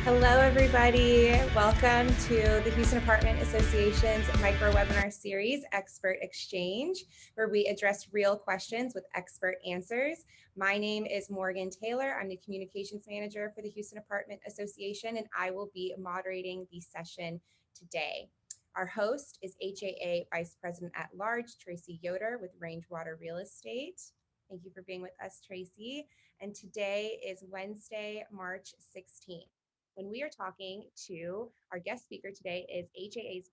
Hello, everybody. Welcome to the Houston Apartment Association's micro webinar series, Expert Exchange, where we address real questions with expert answers. My name is Morgan Taylor. I'm the Communications Manager for the Houston Apartment Association, and I will be moderating the session today. Our host is HAA Vice President at Large, Tracie Yoder with Rangewater Real Estate. Thank you for being with us, Tracie. And today is Wednesday, March 16th. When we are talking to our guest speaker today is HAA's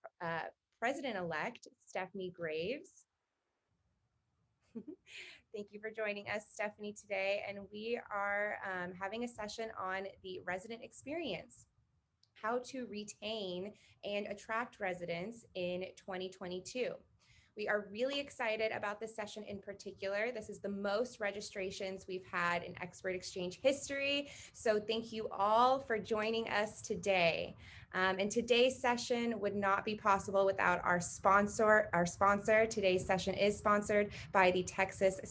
President-elect, Stephanie Graves. Thank you for joining us, Stephanie, today. And we are having a session on the resident experience, how to retain and attract residents in 2022. We are really excited about this session in particular. This is the most registrations we've had in Expert Exchange history. So thank you all for joining us today. And today's session would not be possible without our sponsor. Today's session is sponsored by the Texas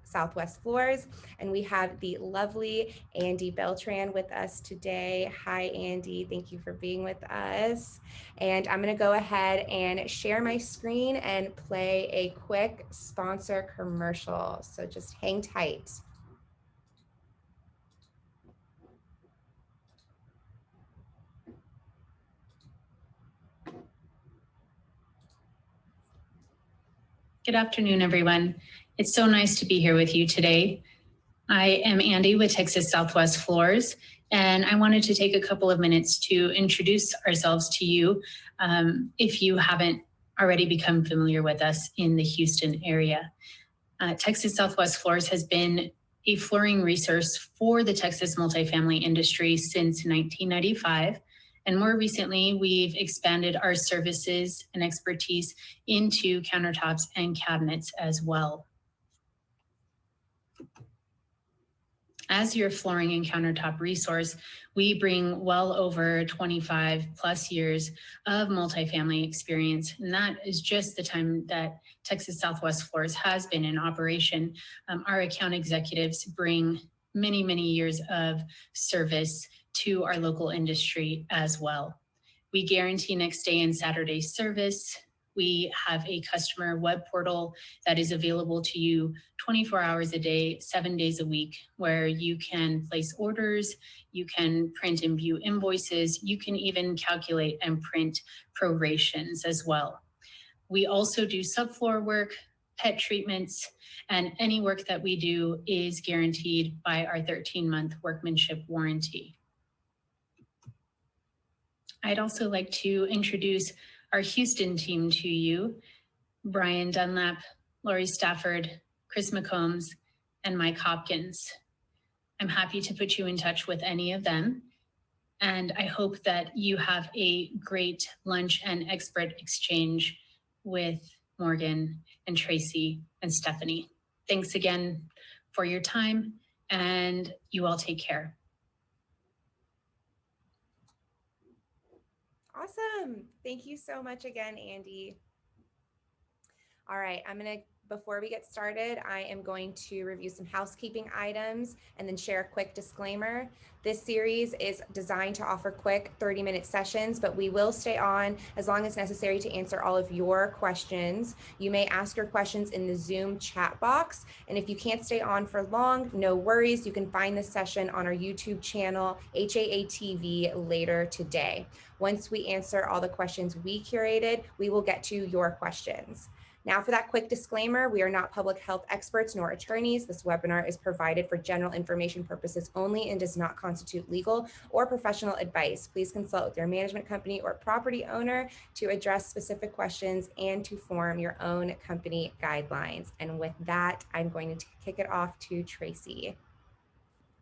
Southwest Floors, and we have the lovely Andy Beltran with us today. Hi, Andy. Thank you for being with us. And I'm going to go ahead and share my screen and play a quick sponsor commercial. So just hang tight. Good afternoon, everyone. It's so nice to be here with you today. I am Andy with Texas Southwest Floors, and I wanted to take a couple of minutes to introduce ourselves to you if you haven't already become familiar with us in the Houston area. Texas Southwest Floors has been a flooring resource for the Texas multifamily industry since 1995. And more recently, we've expanded our services and expertise into countertops and cabinets as well. As your flooring and countertop resource, we bring well over 25 plus years of multifamily experience. And that is just the time that Texas Southwest Floors has been in operation. Our account executives bring many, many years of service to our local industry as well. We guarantee next day and Saturday service. We have a customer web portal that is available to you 24 hours a day, 7 days a week, where you can place orders, you can print and view invoices, you can even calculate and print prorations as well. We also do subfloor work, pet treatments, and any work that we do is guaranteed by our 13-month workmanship warranty. I'd also like to introduce our Houston team to you: Brian Dunlap, Lori Stafford, Chris McCombs, and Mike Hopkins. I'm happy to put you in touch with any of them. And I hope that you have a great lunch and expert exchange with Morgan and Tracie and Stephanie. Thanks again for your time, and you all take care. Awesome. Thank you so much again, Andy. All right, before we get started, I am going to review some housekeeping items and then share a quick disclaimer. This series is designed to offer quick 30-minute sessions, but we will stay on as long as necessary to answer all of your questions. You may ask your questions in the Zoom chat box, and if you can't stay on for long, no worries. You can find this session on our YouTube channel, HAA TV, later today. Once we answer all the questions we curated, we will get to your questions. Now for that quick disclaimer, we are not public health experts nor attorneys. This webinar is provided for general information purposes only and does not constitute legal or professional advice. Please consult with your management company or property owner to address specific questions and to form your own company guidelines. And with that, I'm going to kick it off to Tracie.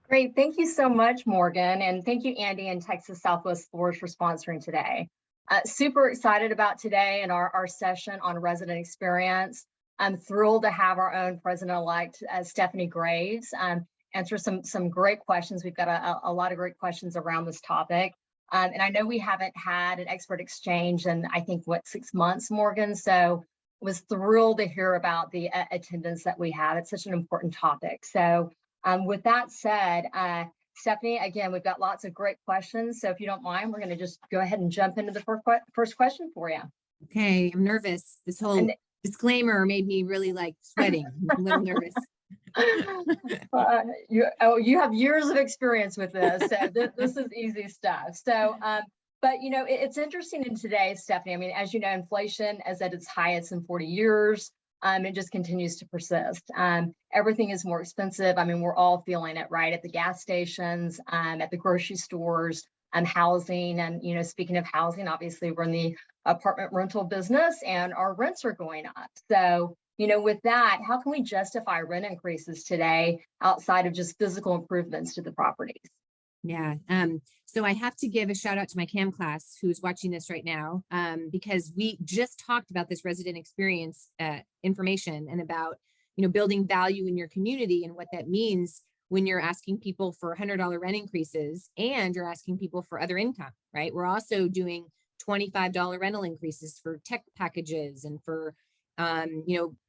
Great, thank you so much, Morgan. And thank you, Andy and Texas Southwest Floors for sponsoring today. Super excited about today and our session on resident experience. I'm thrilled to have our own president-elect, Stephanie Graves, answer some great questions. We've got a lot of great questions around this topic. And I know we haven't had an expert exchange in, I think, 6 months, Morgan? So was thrilled to hear about the attendance that we have. It's such an important topic. So with that said, Stephanie, again, we've got lots of great questions. So if you don't mind, we're going to just go ahead and jump into the first question for you. Okay, I'm nervous. This whole disclaimer made me really like sweating. I'm a little nervous. You have years of experience with this, so this is easy stuff. So, but it's interesting in today, Stephanie. I mean, as you know, inflation is at its highest in 40 years. It just continues to persist. Everything is more expensive. I mean, we're all feeling it, right? At the gas stations, at the grocery stores, housing. And, speaking of housing, obviously we're in the apartment rental business and our rents are going up. So, with that, how can we justify rent increases today outside of just physical improvements to the properties? Yeah. So I have to give a shout out to my CAM class who's watching this right now, because we just talked about this resident experience information and about, building value in your community and what that means when you're asking people for $100 rent increases and you're asking people for other income, right? We're also doing $25 rental increases for tech packages and for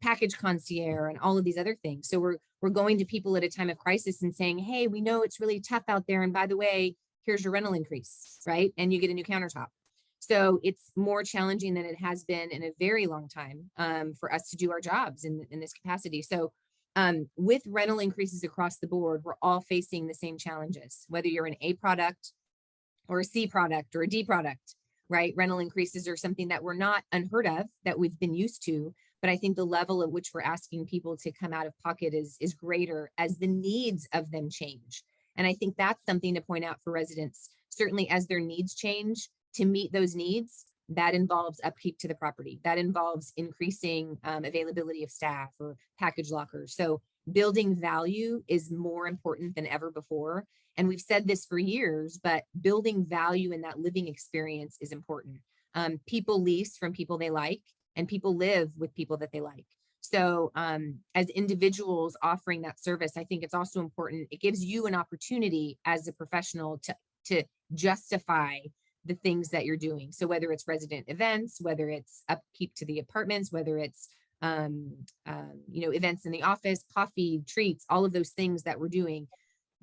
package concierge and all of these other things. So we're going to people at a time of crisis and saying, hey, we know it's really tough out there. And by the way, here's your rental increase, right? And you get a new countertop. So it's more challenging than it has been in a very long time for us to do our jobs in this capacity. So with rental increases across the board, we're all facing the same challenges, whether you're an A product or a C product or a D product. Right? Rental increases are something that we're not unheard of, that we've been used to, but I think the level at which we're asking people to come out of pocket is greater as the needs of them change. And I think that's something to point out for residents. Certainly as their needs change, to meet those needs, that involves upkeep to the property. That involves increasing availability of staff or package lockers. So building value is more important than ever before. And we've said this for years, but building value in that living experience is important. People lease from people they like, and people live with people that they like. So as individuals offering that service, I think it's also important. It gives you an opportunity as a professional to justify the things that you're doing. So whether it's resident events, whether it's upkeep to the apartments, whether it's events in the office, coffee, treats, all of those things that we're doing,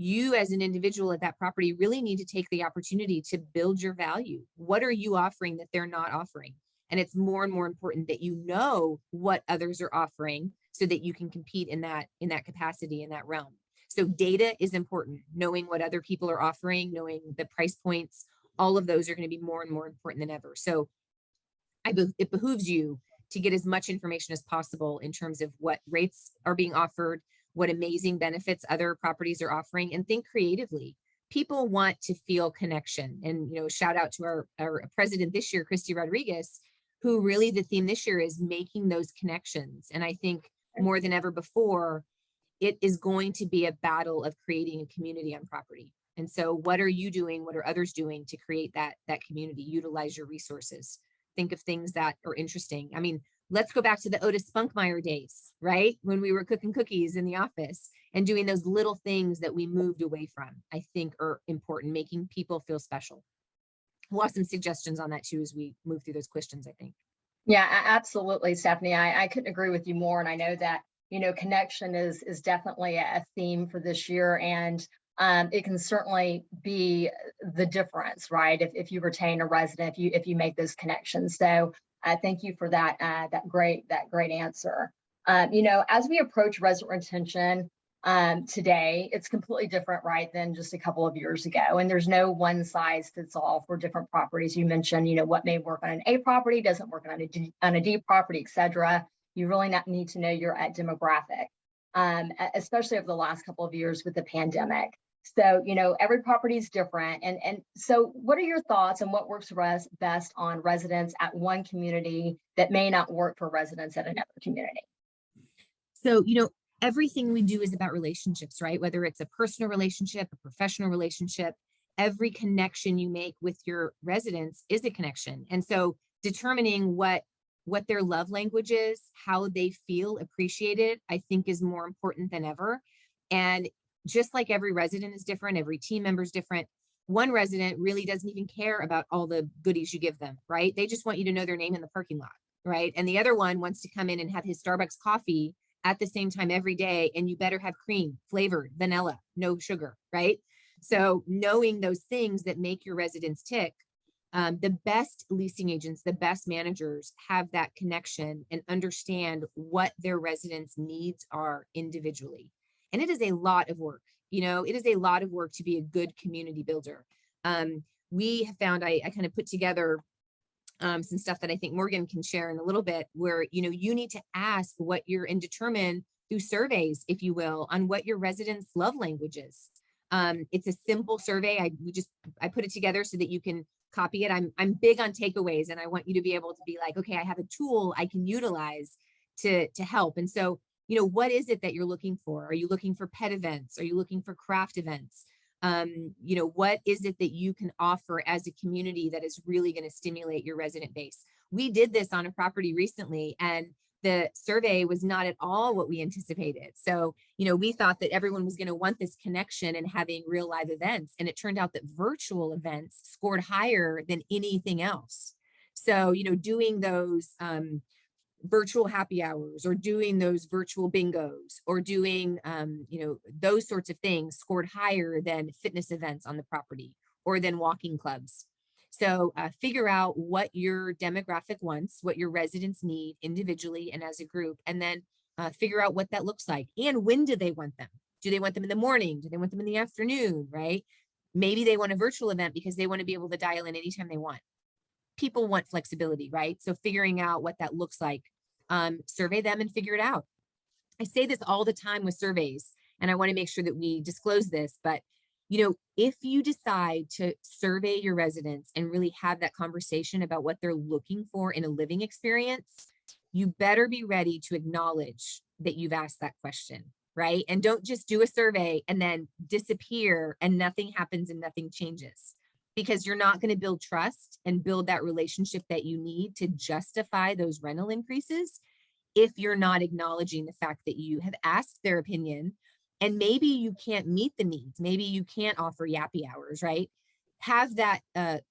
you as an individual at that property really need to take the opportunity to build your value. What are you offering that they're not offering? And it's more and more important that you know what others are offering so that you can compete in that capacity, in that realm. So data is important. Knowing what other people are offering, knowing the price points, all of those are going to be more and more important than ever. So it behooves you to get as much information as possible in terms of what rates are being offered, what amazing benefits other properties are offering, and think creatively. People want to feel connection. And, shout out to our president this year, Christy Rodriguez, who really the theme this year is making those connections. And I think more than ever before, it is going to be a battle of creating a community on property. And so what are you doing? What are others doing to create that community? Utilize your resources. Think of things that are interesting. I mean, let's go back to the Otis Spunkmeyer days, right? When we were cooking cookies in the office and doing those little things that we moved away from, I think are important, making people feel special. We'll have some suggestions on that too as we move through those questions, I think. Yeah, absolutely, Stephanie. I couldn't agree with you more. And I know that, connection is definitely a theme for this year. And it can certainly be the difference, right? If you retain a resident, if you make those connections. So thank you for that great answer. As we approach resident retention today, it's completely different, right, than just a couple of years ago. And there's no one size fits all for different properties. You mentioned, what may work on an A property doesn't work on a D property, et cetera. You really need to know your demographic, especially over the last couple of years with the pandemic. So, every property is different. And so what are your thoughts on what works best on residents at one community that may not work for residents at another community? So, everything we do is about relationships, right? Whether it's a personal relationship, a professional relationship, every connection you make with your residents is a connection. And so determining what their love language is, how they feel appreciated, I think is more important than ever. And just like every resident is different, every team member is different. One resident really doesn't even care about all the goodies you give them, right? They just want you to know their name in the parking lot, right? And the other one wants to come in and have his Starbucks coffee at the same time every day, and you better have cream, flavored, vanilla, no sugar, right? So knowing those things that make your residents tick, the best leasing agents, the best managers have that connection and understand what their residents' needs are individually. And it is a lot of work. It is a lot of work to be a good community builder. We have found, I kind of put together some stuff that I think Morgan can share in a little bit, where, you need to ask what you're and determine through surveys, if you will, on what your residents' love language is. It's a simple survey. I put it together so that you can copy it. I'm big on takeaways, and I want you to be able to be like, okay, I have a tool I can utilize to help. And so, what is it that you're looking for? Are you looking for pet events? Are you looking for craft events? What is it that you can offer as a community that is really going to stimulate your resident base? We did this on a property recently, and the survey was not at all what we anticipated. So, we thought that everyone was going to want this connection and having real live events. And it turned out that virtual events scored higher than anything else. So, doing those virtual happy hours, or doing those virtual bingos, or doing, those sorts of things scored higher than fitness events on the property, or than walking clubs. So figure out what your demographic wants, what your residents need individually and as a group, and then figure out what that looks like. And when do they want them? Do they want them in the morning? Do they want them in the afternoon, right? Maybe they want a virtual event because they want to be able to dial in anytime they want. People want flexibility, right? So figuring out what that looks like, survey them and figure it out. I say this all the time with surveys, and I want to make sure that we disclose this, but if you decide to survey your residents and really have that conversation about what they're looking for in a living experience, you better be ready to acknowledge that you've asked that question, right? And don't just do a survey and then disappear and nothing happens and nothing changes, because you're not going to build trust and build that relationship that you need to justify those rental increases if you're not acknowledging the fact that you have asked their opinion. And maybe you can't meet the needs. Maybe you can't offer yappy hours, right? Have that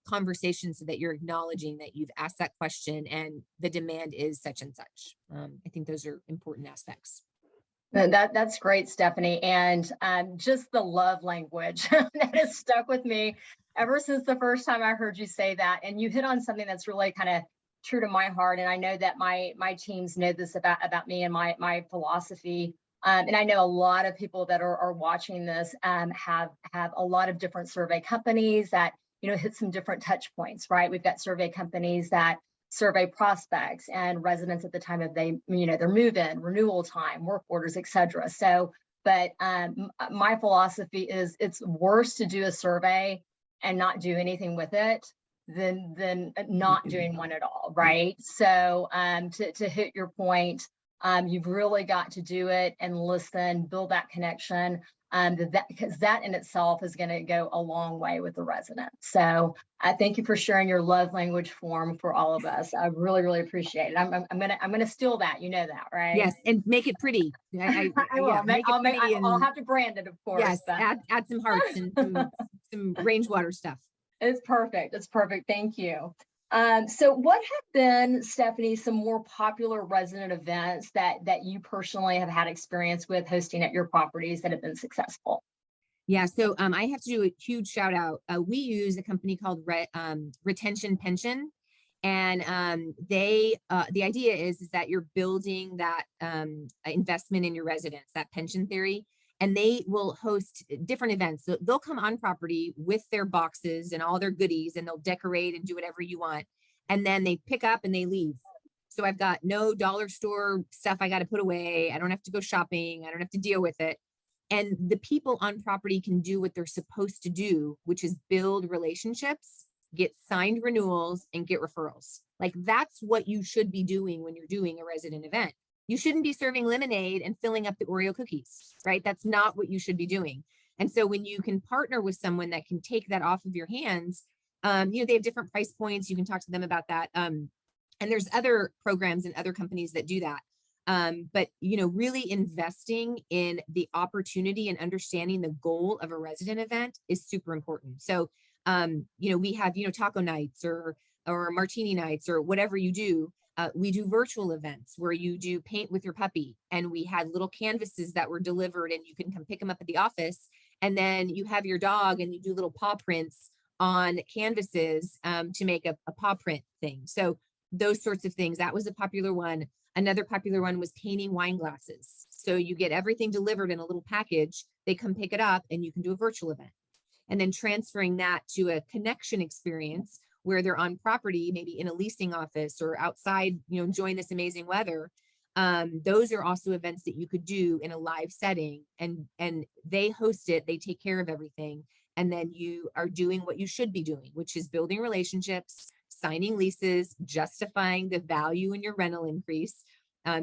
conversation so that you're acknowledging that you've asked that question and the demand is such and such. I think those are important aspects. That's great, Stephanie. And just the love language that has stuck with me ever since the first time I heard you say that. And you hit on something that's really kind of true to my heart. And I know that my teams know this about me and my philosophy. And I know a lot of people that are watching this have a lot of different survey companies that, hit some different touch points, right? We've got survey companies that survey prospects and residents at the time of their move-in, renewal time, work orders, et cetera. So, but my philosophy is it's worse to do a survey and not do anything with it than not doing one at all, right? So to hit your point, you've really got to do it and listen, build that connection, because that in itself is going to go a long way with the resident. So I thank you for sharing your love language form for all of us. I really, really appreciate it. I'm gonna steal that. You know that, right? Yes, and make it pretty. I will. Yeah, make it pretty. I'll have to brand it, of course. Yes, but add some hearts and some range water stuff. It's perfect. It's perfect. Thank you. So what have been, Stephanie, some more popular resident events that you personally have had experience with hosting at your properties that have been successful? Yeah, so I have to do a huge shout out. We use a company called Retention Pension, and the idea is that you're building that investment in your residents, that pension theory. And they will host different events. So they'll come on property with their boxes and all their goodies, and they'll decorate and do whatever you want. And then they pick up and they leave. So I've got no dollar store stuff I got to put away. I don't have to go shopping. I don't have to deal with it. And the people on property can do what they're supposed to do, which is build relationships, get signed renewals, and get referrals. Like that's what you should be doing when you're doing a resident event. You shouldn't be serving lemonade and filling up the Oreo cookies, right? That's not what you should be doing. And so when you can partner with someone that can take that off of your hands, they have different price points. You can talk to them about that. And there's other programs and other companies that do that. But, really investing in the opportunity and understanding the goal of a resident event is super important. So, we have, taco nights or martini nights or whatever you do. We do virtual events where you do paint with your puppy, and we had little canvases that were delivered and you can come pick them up at the office And then you have your dog and you do little paw prints on canvases to make a paw print thing. So those sorts of things, that was a popular one. Another popular one was painting wine glasses. So you get everything delivered in a little package, they come pick it up, and you can do a virtual event. And then transferring that to a connection experience where they're on property, maybe in a leasing office or outside, enjoying this amazing weather. Those are also events that you could do in a live setting, and they host it, they take care of everything. And then you are doing what you should be doing, which is building relationships, signing leases, justifying the value in your rental increase,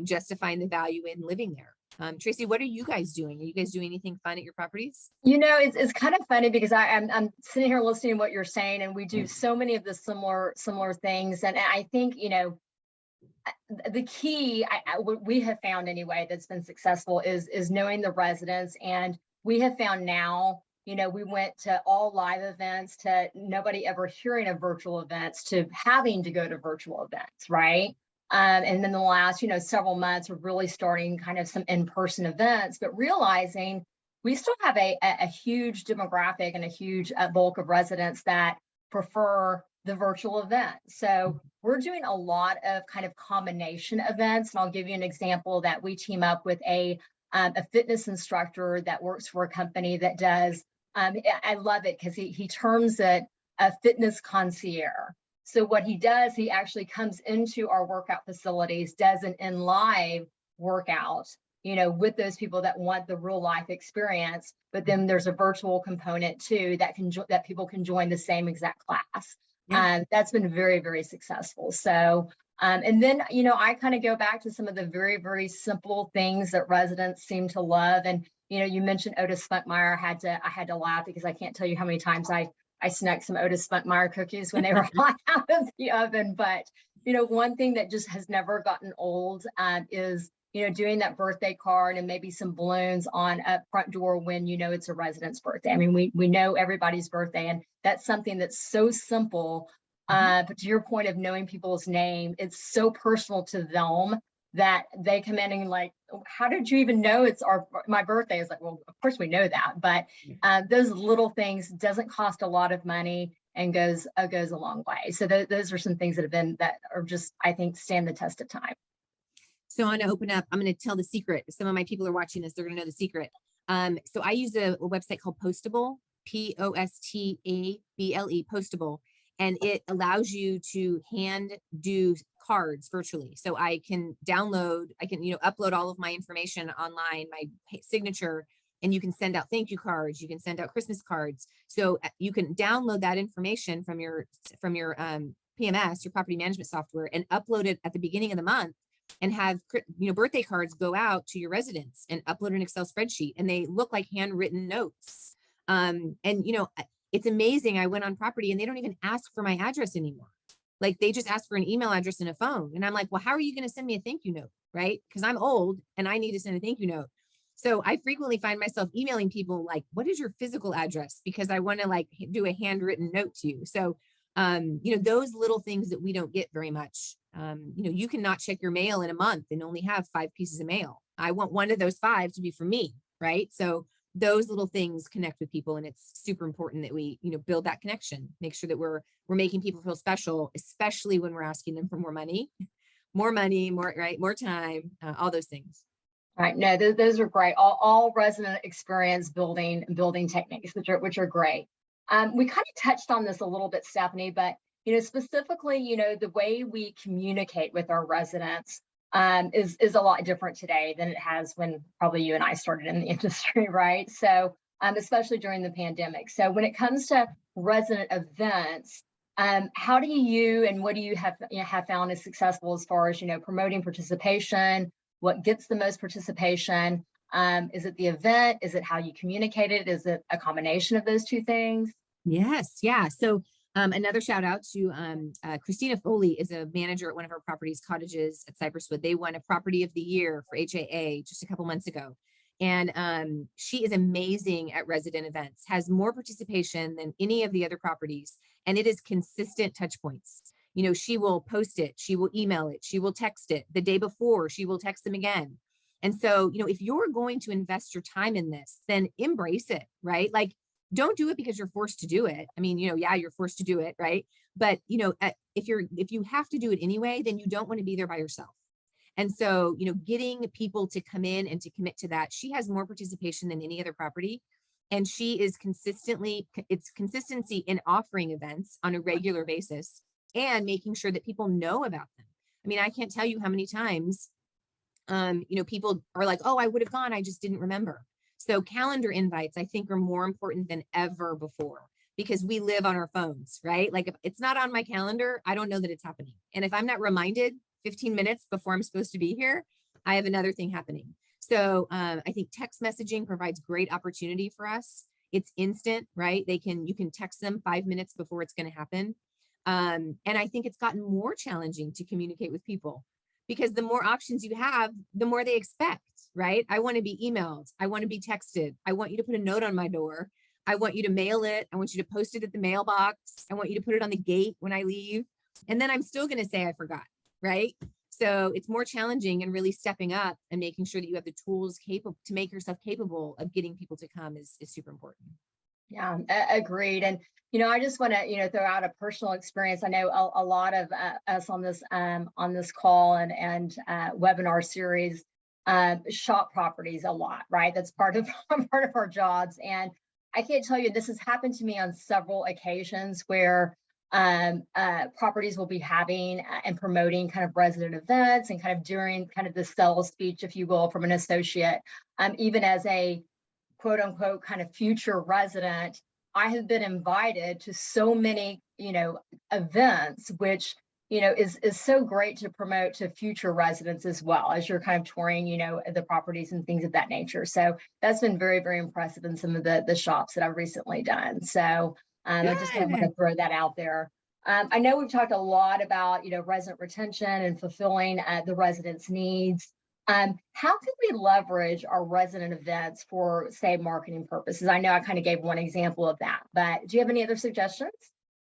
justifying the value in living there. Tracie, what are you guys doing? Are you guys doing anything fun at your properties? It's kind of funny because I'm sitting here listening to what you're saying, and we do so many of the similar things. And I think, the key what we have found anyway that's been successful is knowing the residents. And we have found now, we went to all live events, to nobody ever hearing of virtual events, to having to go to virtual events, right? And then the last, several months of really starting kind of some in-person events, but realizing we still have a huge demographic and a huge bulk of residents that prefer the virtual event. So we're doing a lot of kind of combination events. And I'll give you an example that we team up with a fitness instructor that works for a company that does, I love it because he terms it a fitness concierge. So what he does, he actually comes into our workout facilities, does an in-live workout, with those people that want the real life experience. But then there's a virtual component too that people can join the same exact class. That's been very, very successful. So, and then, I kind of go back to some of the very, very simple things that residents seem to love. And, you mentioned Otis Spunkmeyer. I had to laugh because I can't tell you how many times I snuck some Otis Spunkmeyer cookies when they were hot out of the oven. But, one thing that just has never gotten old is, doing that birthday card and maybe some balloons on a front door when it's a resident's birthday. I mean, we know everybody's birthday, and that's something that's so simple. But to your point of knowing people's name, it's so personal to them that they come in and like, how did you even know it's my birthday? It's like, well, of course we know that, but those little things doesn't cost a lot of money and goes a long way. So those are some things that are just, I think, stand the test of time. So I want to open up, I'm going to tell the secret. If some of my people are watching this, they're going to know the secret. So I use a website called Postable, Postable, Postable, and it allows you to hand do cards virtually. So I can upload all of my information online, my signature, and you can send out thank you cards. You can send out Christmas cards. So you can download that information from your PMS, your property management software, and upload it at the beginning of the month, and have birthday cards go out to your residents and upload an Excel spreadsheet, and they look like handwritten notes. It's amazing. I went on property and they don't even ask for my address anymore. Like, they just ask for an email address and a phone. And I'm like, well, how are you going to send me a thank you note? Right? Because I'm old and I need to send a thank you note. So I frequently find myself emailing people like, what is your physical address? Because I want to do a handwritten note to you. So, those little things that we don't get very much. You cannot check your mail in a month and only have 5 pieces of mail. I want one of those 5 to be for me. Right? So those little things connect with people, and it's super important that we, build that connection, make sure that we're making people feel special, especially when we're asking them for more money, more time, all those things. Right. No, those are great. All resident experience building techniques, which are great. We kind of touched on this a little bit, Stephanie, but specifically, the way we communicate with our residents is a lot different today than it has when probably you and I started in the industry, right? So especially during the pandemic. So when it comes to resident events, how do you and what do you have found is successful as far as promoting participation? What gets the most participation? Is it the event? Is it how you communicate it? Is it a combination of those two things? Yes. Yeah. So another shout out to Christina Foley is a manager at one of our properties, cottages at Cypresswood. They won a property of the year for HAA just a couple months ago. And she is amazing at resident events, has more participation than any of the other properties. And it is consistent touch points. She will post it, she will email it, she will text it the day before, she will text them again. And so, if you're going to invest your time in this, then embrace it, right? Like, don't do it because you're forced to do it. I mean, yeah, you're forced to do it, right? But, if you have to do it anyway, then you don't want to be there by yourself. And so, getting people to come in and to commit to that, she has more participation than any other property. And she is it's consistency in offering events on a regular basis and making sure that people know about them. I mean, I can't tell you how many times, people are like, oh, I would have gone, I just didn't remember. So calendar invites, I think, are more important than ever before, because we live on our phones, right? Like, if it's not on my calendar, I don't know that it's happening. And if I'm not reminded 15 minutes before I'm supposed to be here, I have another thing happening. So I think text messaging provides great opportunity for us. It's instant, right? You can text them 5 minutes before it's going to happen. And I think it's gotten more challenging to communicate with people, because the more options you have, the more they expect, right? I want to be emailed. I want to be texted. I want you to put a note on my door. I want you to mail it. I want you to post it at the mailbox. I want you to put it on the gate when I leave. And then I'm still going to say I forgot, right? So it's more challenging, and really stepping up and making sure that you have the tools capable to make yourself capable of getting people to come is super important. Yeah, agreed. And, I just want to, throw out a personal experience. I know a lot of us on this call and webinar series shop properties a lot, right? That's part of our jobs. And I can't tell you, this has happened to me on several occasions where properties will be having and promoting kind of resident events, and kind of during kind of the sales speech, if you will, from an associate, even as a quote unquote kind of future resident, I have been invited to so many, events, which, is so great to promote to future residents as well, as you're kind of touring, the properties and things of that nature. So that's been very, very impressive in some of the shops that I've recently done. So I just kind of want to throw that out there. I know we've talked a lot about, resident retention and fulfilling the residents' needs. How can we leverage our resident events for, say, marketing purposes? I know I kind of gave one example of that, but do you have any other suggestions?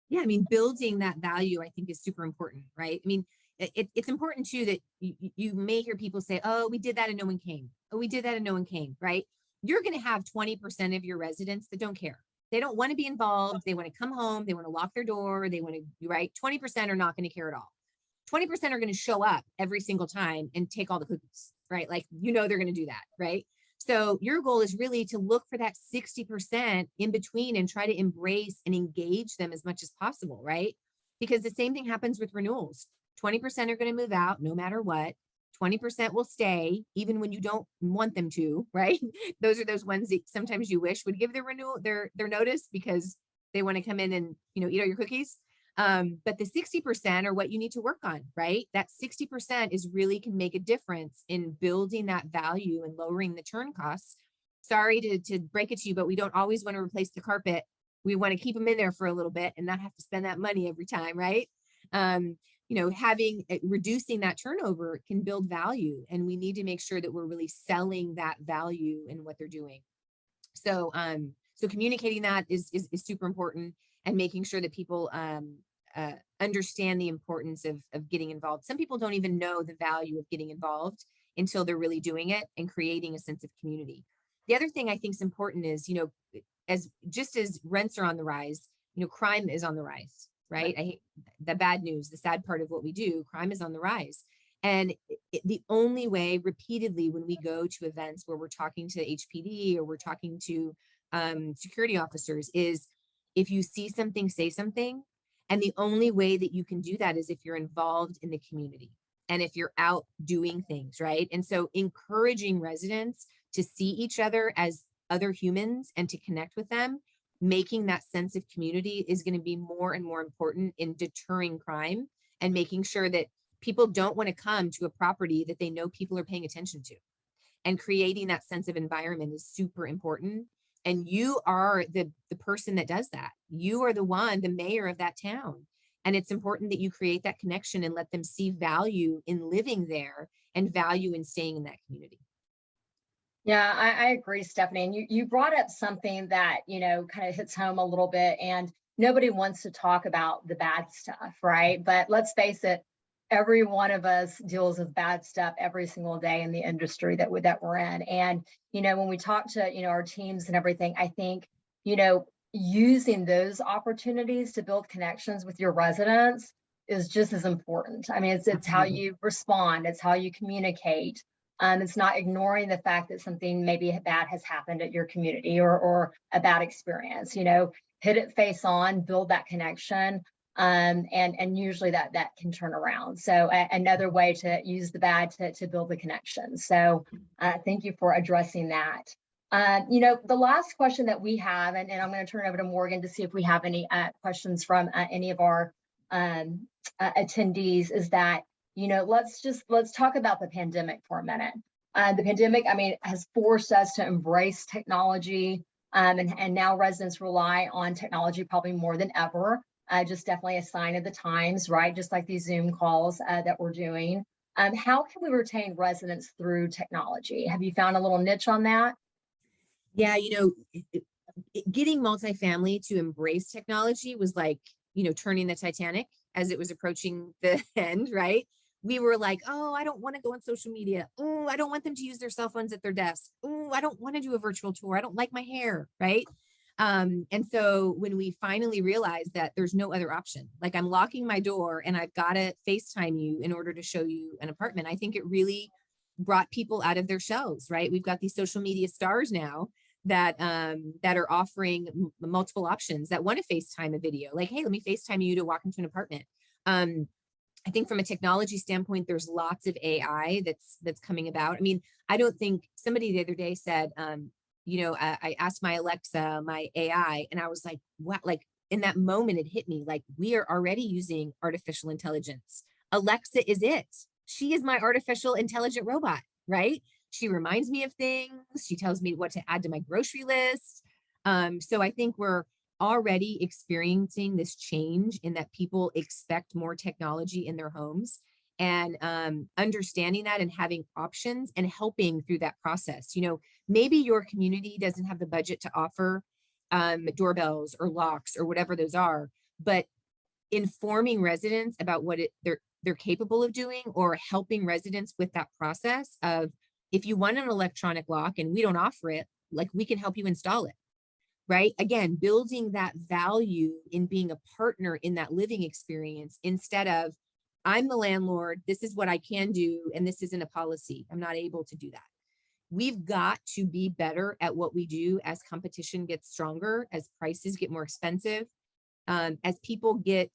Yeah, I mean, building that value, I think, is super important, right? I mean, it's important too that you may hear people say, oh, we did that and no one came. Oh, we did that and no one came, right? You're going to have 20% of your residents that don't care. They don't want to be involved. They want to come home. They want to lock their door. They want to, right? 20% are not going to care at all. 20% are going to show up every single time and take all the cookies, right? Like, they're going to do that, right? So your goal is really to look for that 60% in between and try to embrace and engage them as much as possible, right? Because the same thing happens with renewals. 20% are going to move out no matter what. 20% will stay even when you don't want them to, right? Those are those ones that sometimes you wish would give their renewal, their notice, because they want to come in and, eat all your cookies. But the 60% are what you need to work on, right? That 60% is really can make a difference in building that value and lowering the turn costs. Sorry to break it to you, but we don't always want to replace the carpet. We want to keep them in there for a little bit and not have to spend that money every time, right? Reducing that turnover can build value, and we need to make sure that we're really selling that value in what they're doing. So, communicating that is super important, and making sure that people understand the importance of getting involved. Some people don't even know the value of getting involved until they're really doing it and creating a sense of community. The other thing I think is important is, as rents are on the rise, crime is on the rise, right? I hate the bad news, the sad part of what we do. Crime is on the rise. And the only way repeatedly when we go to events where we're talking to HPD or we're talking to security officers is if you see something, say something. And the only way that you can do that is if you're involved in the community and if you're out doing things, right? And so encouraging residents to see each other as other humans and to connect with them, making that sense of community is going to be more and more important in deterring crime and making sure that people don't want to come to a property that they know people are paying attention to. And creating that sense of environment is super important. And you are the person that does that. You are the mayor of that town. And it's important that you create that connection and let them see value in living there and value in staying in that community. Yeah, I agree, Stephanie. And you brought up something that, kind of hits home a little bit, and nobody wants to talk about the bad stuff, right? But let's face it, every one of us deals with bad stuff every single day in the industry that we're in. And, when we talk to, our teams and everything, I think, using those opportunities to build connections with your residents is just as important. I mean, it's how you respond, it's how you communicate. It's not ignoring the fact that something maybe bad has happened at your community or a bad experience. Hit it face on, build that connection, and usually that can turn around. So another way to use the bad to build the connection. So thank you for addressing that. The last question that we have, and I'm going to turn it over to Morgan to see if we have any questions from any of our attendees, is that, let's talk about the pandemic for a minute. The pandemic, has forced us to embrace technology, and now residents rely on technology probably more than ever. Just definitely a sign of the times, right? Just like these Zoom calls that we're doing. How can we retain residents through technology? Have you found a little niche on that? Yeah, getting multifamily to embrace technology was like, turning the Titanic as it was approaching the end, right? We were like, oh, I don't want to go on social media. Oh, I don't want them to use their cell phones at their desk. Oh, I don't want to do a virtual tour. I don't like my hair, right? And so when we finally realized that there's no other option, like I'm locking my door and I've got to FaceTime you in order to show you an apartment, I think it really brought people out of their shells, right? We've got these social media stars now that are offering multiple options, that want to FaceTime a video, like, hey, let me FaceTime you to walk into an apartment. I think from a technology standpoint, there's lots of AI that's coming about. I mean, I don't think, somebody the other day said, I asked my Alexa, my AI, and I was like, what? Like in that moment, it hit me, like, we are already using artificial intelligence. Alexa is it. She is my artificial intelligent robot, right? She reminds me of things. She tells me what to add to my grocery list. So I think we're already experiencing this change in that people expect more technology in their homes, and understanding that and having options and helping through that process. Maybe your community doesn't have the budget to offer doorbells or locks or whatever those are, but informing residents about what they're capable of doing, or helping residents with that process of, if you want an electronic lock and we don't offer it, like, we can help you install it, right? Again, building that value in being a partner in that living experience, instead of, I'm the landlord, this is what I can do, and this isn't a policy, I'm not able to do that. We've got to be better at what we do as competition gets stronger, as prices get more expensive, as people get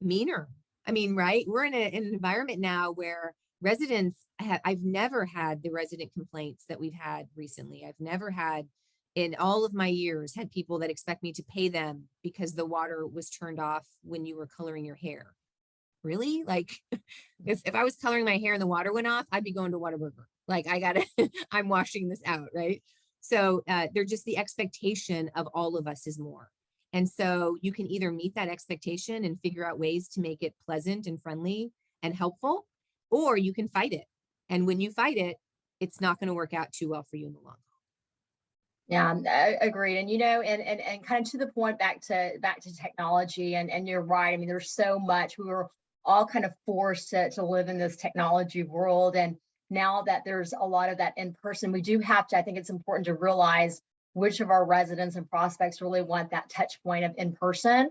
meaner. I mean, right? We're in an environment now where residents I've never had the resident complaints that we've had recently. I've never had, in all of my years, had people that expect me to pay them because the water was turned off when you were coloring your hair. Really? Like, if I was coloring my hair and the water went off, I'd be going to Whataburger. Like, I'm washing this out, right? So they're just, the expectation of all of us is more. And so you can either meet that expectation and figure out ways to make it pleasant and friendly and helpful, or you can fight it. And when you fight it, it's not going to work out too well for you in the long haul. Yeah, agreed. And and kind of to the point, back to technology, and you're right. I mean, there's so much. We were all kind of forced to live in this technology world, and now that there's a lot of that in person, we do have to, I think it's important to realize which of our residents and prospects really want that touch point of in person,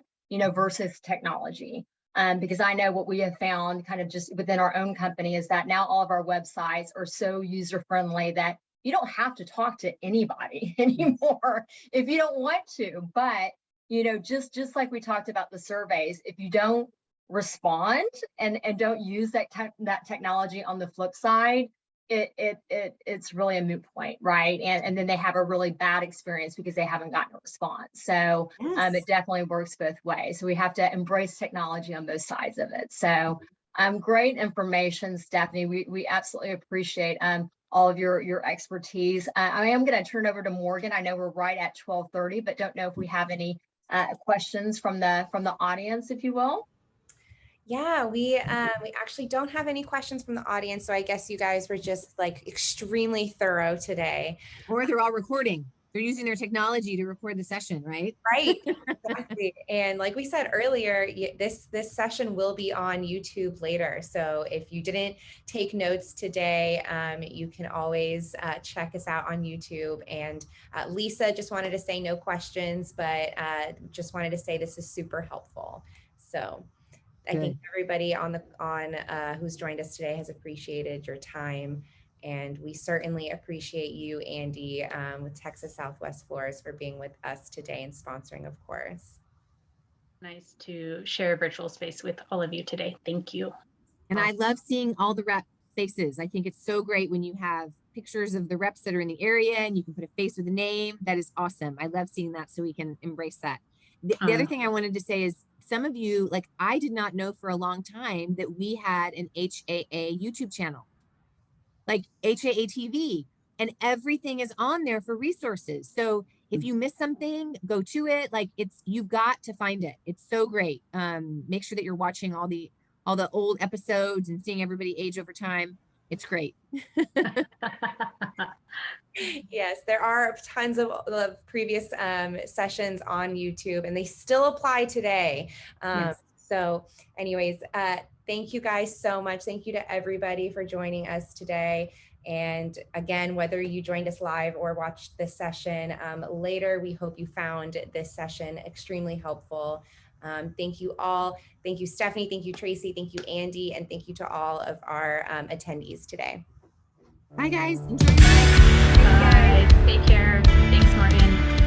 versus technology. Because I know what we have found kind of just within our own company is that now all of our websites are so user-friendly that you don't have to talk to anybody anymore if you don't want to. But, just like we talked about the surveys, if you don't respond and don't use that technology on the flip side, it's really a moot point, right? And then they have a really bad experience because they haven't gotten a response. So Yes. it definitely works both ways. So we have to embrace technology on both sides of it. So great information, Stephanie. We absolutely appreciate all of your expertise. I am going to turn over to Morgan. I know we're right at 12:30, but don't know if we have any questions from the audience, if you will. Yeah, we actually don't have any questions from the audience, so I guess you guys were just like extremely thorough today. Or they're all recording. they're using their technology to record the session, right? Right, exactly. And like we said earlier, this session will be on YouTube later. So if you didn't take notes today, you can always check us out on YouTube. And Lisa just wanted to say no questions, but just wanted to say this is super helpful. So I think everybody on who's joined us today has appreciated your time. And we certainly appreciate you, Andy, with Texas Southwest Floors for being with us today and sponsoring, of course. Nice to share virtual space with all of you today. Thank you. And I love seeing all the rep faces. I think it's so great when you have pictures of the reps that are in the area and you can put a face with a name. That is awesome. I love seeing that, so we can embrace that. The other thing I wanted to say is, some of you, like, I did not know for a long time that we had an HAA YouTube channel, like HAA TV, and everything is on there for resources. So if you miss something, go to it. Like, you've got to find it. It's so great. Make sure that you're watching all the old episodes and seeing everybody age over time. It's great. Yes, there are tons of previous sessions on YouTube, and they still apply today. Yes. So anyways, thank you guys so much. Thank you to everybody for joining us today. And again, whether you joined us live or watched this session later, we hope you found this session extremely helpful. Thank you all. Thank you, Stephanie. Thank you, Tracy. Thank you, Andy. And thank you to all of our attendees today. Bye, guys. Enjoy your night. Bye. Take care. Thanks, Morgan.